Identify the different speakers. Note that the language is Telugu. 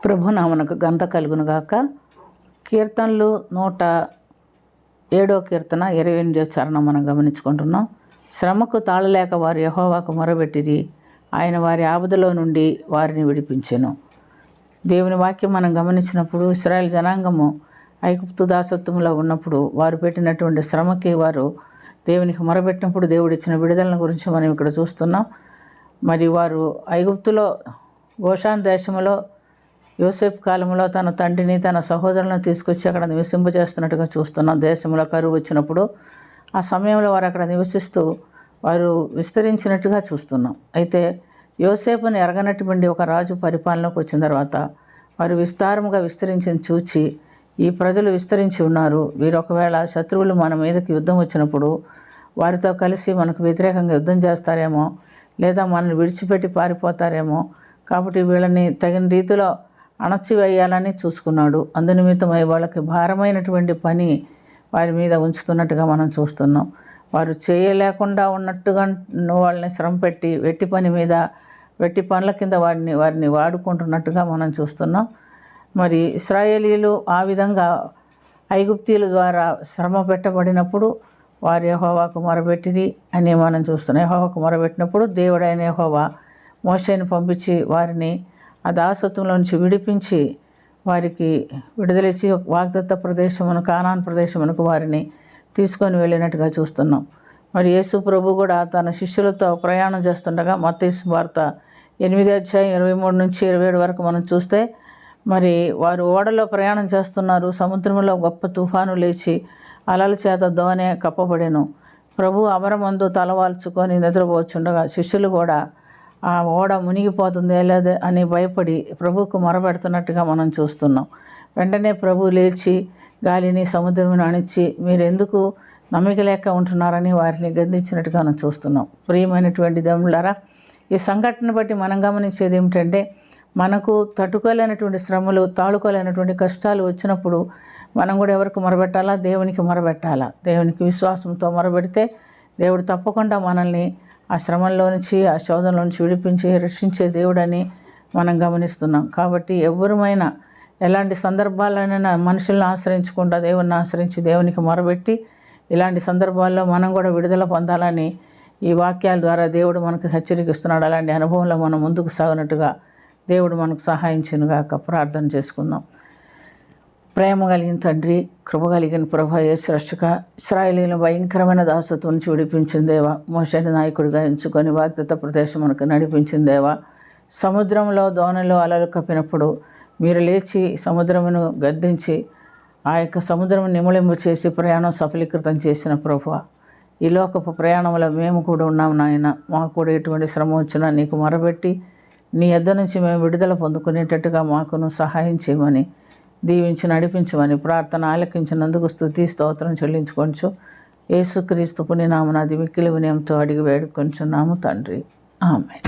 Speaker 1: ప్రభునామనకు ఘనత కలుగునుగాక. కీర్తనలు 107 కీర్తన 28 చరణం మనం గమనించుకుంటున్నాం. శ్రమకు తాళలేక వారు యెహోవాకు మొరబెట్టిరి, ఆయన వారి ఆపదలో నుండి వారిని విడిపించెను. దేవుని వాక్యం మనం గమనించినప్పుడు ఇశ్రాయేల్ జనాంగము ఐగుప్తు దాసత్వంలో ఉన్నప్పుడు వారు పెట్టినటువంటి శ్రమకి వారు దేవునికి మొరబెట్టినప్పుడు దేవుడిచ్చిన విడుదలను గురించి మనం ఇక్కడ చూస్తున్నాం. మరి వారు ఐగుప్తులో గోషాన్ దేశంలో యోసేపు కాలంలో తన తండ్రిని తన సహోదరులను తీసుకొచ్చి అక్కడ నివసింపజేస్తున్నట్టుగా చూస్తున్నాం. దేశంలో కరువు వచ్చినప్పుడు ఆ సమయంలో వారు అక్కడ నివసిస్తూ వారు విస్తరించినట్టుగా చూస్తున్నాం. అయితే యోసేపుని ఎరగనటువంటి ఒక రాజు పరిపాలనకు వచ్చిన తర్వాత వారు విస్తారముగా విస్తరించింది చూచి ఈ ప్రజలు విస్తరించి ఉన్నారు, వీరు ఒకవేళ శత్రువులు మన మీదకి యుద్ధం వచ్చినప్పుడు వారితో కలిసి మనకు వ్యతిరేకంగా యుద్ధం చేస్తారేమో, లేదా మనల్ని విడిచిపెట్టి పారిపోతారేమో, కాబట్టి వీళ్ళని తగిన రీతిలో అణచివేయాలని చూసుకున్నాడు. అందునిమిత్తమై వాళ్ళకి భారమైనటువంటి పని వారి మీద ఉంచుతున్నట్టుగా మనం చూస్తున్నాం. వారు చేయలేకుండా ఉన్నట్టుగా వాళ్ళని శ్రమ పెట్టి వెట్టి పనుల కింద వారిని వాడుకుంటున్నట్టుగా మనం చూస్తున్నాం. మరి ఇశ్రాయేలీయులు ఆ విధంగా ఐగుప్తీయుల ద్వారా శ్రమ పెట్టబడినప్పుడు వారు యెహోవాకు మొరబెట్టిరి అని మనం చూస్తున్నాం. యెహోవాకు మొరబెట్టినప్పుడు దేవుడైన యెహోవా మోషేని పంపించి వారిని ఆ దాసత్వంలో నుంచి విడిపించి వారికి విడుదలిచ్చి వాగ్దత్త ప్రదేశమును కానాన్ ప్రదేశమునకు వారిని తీసుకొని వెళ్ళినట్టుగా చూస్తున్నాం. మరి యేసు ప్రభు కూడా తన శిష్యులతో ప్రయాణం చేస్తుండగా మత్తయి సువార్త 8:23-27 వరకు మనం చూస్తే మరి వారు ఓడలో ప్రయాణం చేస్తున్నారు. సముద్రంలో గొప్ప తుఫాను లేచి అలల చేత దోణి కప్పబడెను. ప్రభు అమరమందు తలవాల్చుకొని నిద్రపోచుండగా శిష్యులు కూడా ఆ ఓడ మునిగిపోతుందే లేదా అని భయపడి ప్రభువుకు మొరపెడుతున్నట్టుగా మనం చూస్తున్నాం. వెంటనే ప్రభు లేచి గాలిని సముద్రమును అణిచి మీరెందుకు నమ్మిక లేక ఉంటున్నారని వారిని గద్దించినట్టుగా మనం చూస్తున్నాం. ప్రియమైనటువంటి దేవులారా, ఈ సంఘటన బట్టి మనం గమనించేది ఏమిటంటే మనకు తట్టుకోలేనటువంటి శ్రమలు తాళుకోలేనటువంటి కష్టాలు వచ్చినప్పుడు మనం కూడా ఎవరికి మొరబెట్టాలా? దేవునికి మొరబెట్టాలా. దేవునికి విశ్వాసంతో మొరబెడితే దేవుడు తప్పకుండా మనల్ని ఆ శ్రమంలో నుంచి ఆ శోధనలో నుంచి విడిపించి రక్షించే దేవుడని మనం గమనిస్తున్నాం. కాబట్టి ఎవరమైనా ఎలాంటి సందర్భాలైనా మనుషులను ఆశ్రయించకుండా దేవుని ఆశ్రయించి దేవునికి మొరబెట్టి ఇలాంటి సందర్భాల్లో మనం కూడా విడుదల పొందాలని ఈ వాక్యాల ద్వారా దేవుడు మనకు హెచ్చరిస్తున్నాడు. అలాంటి అనుభవంలో మనం ముందుకు సాగినట్టుగా దేవుడు మనకు సహాయించునుగాక. ప్రార్థన చేసుకుందాం. ప్రేమ కలిగిన తండ్రి, కృప కలిగిన ప్రభు, యేసు రక్షక, ఇశ్రాయేలీయులను భయంకరమైన దాసత్వం నుంచి విడిపించిన దేవా, మోషేని నాయకుడిగా ఎంచుకొని వాగ్దత్త ప్రదేశం మనకు నడిపించిన దేవా, సముద్రంలో దోణిలో అలలు కప్పినప్పుడు మీరు లేచి సముద్రమును గద్దించి ఆ యొక్క సముద్రము నిమళింపు చేసి ప్రయాణం సఫలీకృతం చేసిన ప్రభువ, ఈ లోకపు ప్రయాణంలో మేము కూడా ఉన్నాం నాయన. మాకు కూడా ఎటువంటి శ్రమ వచ్చినా నీకు మొరబెట్టి నీ యొద్ద నుంచి మేము విడుదల పొందుకునేటట్టుగా మాకును సహాయం చేయమని దీవించి నడిపించమని ప్రార్థన ఆలకించినందుకు స్తుతి స్తోత్రం చెల్లించుకొంచు యేసుక్రీస్తు పుణ్యనామమున మిక్కిలి వినయంతో అడిగి వేడుకొంచున్నాము తండ్రి. ఆమేన్.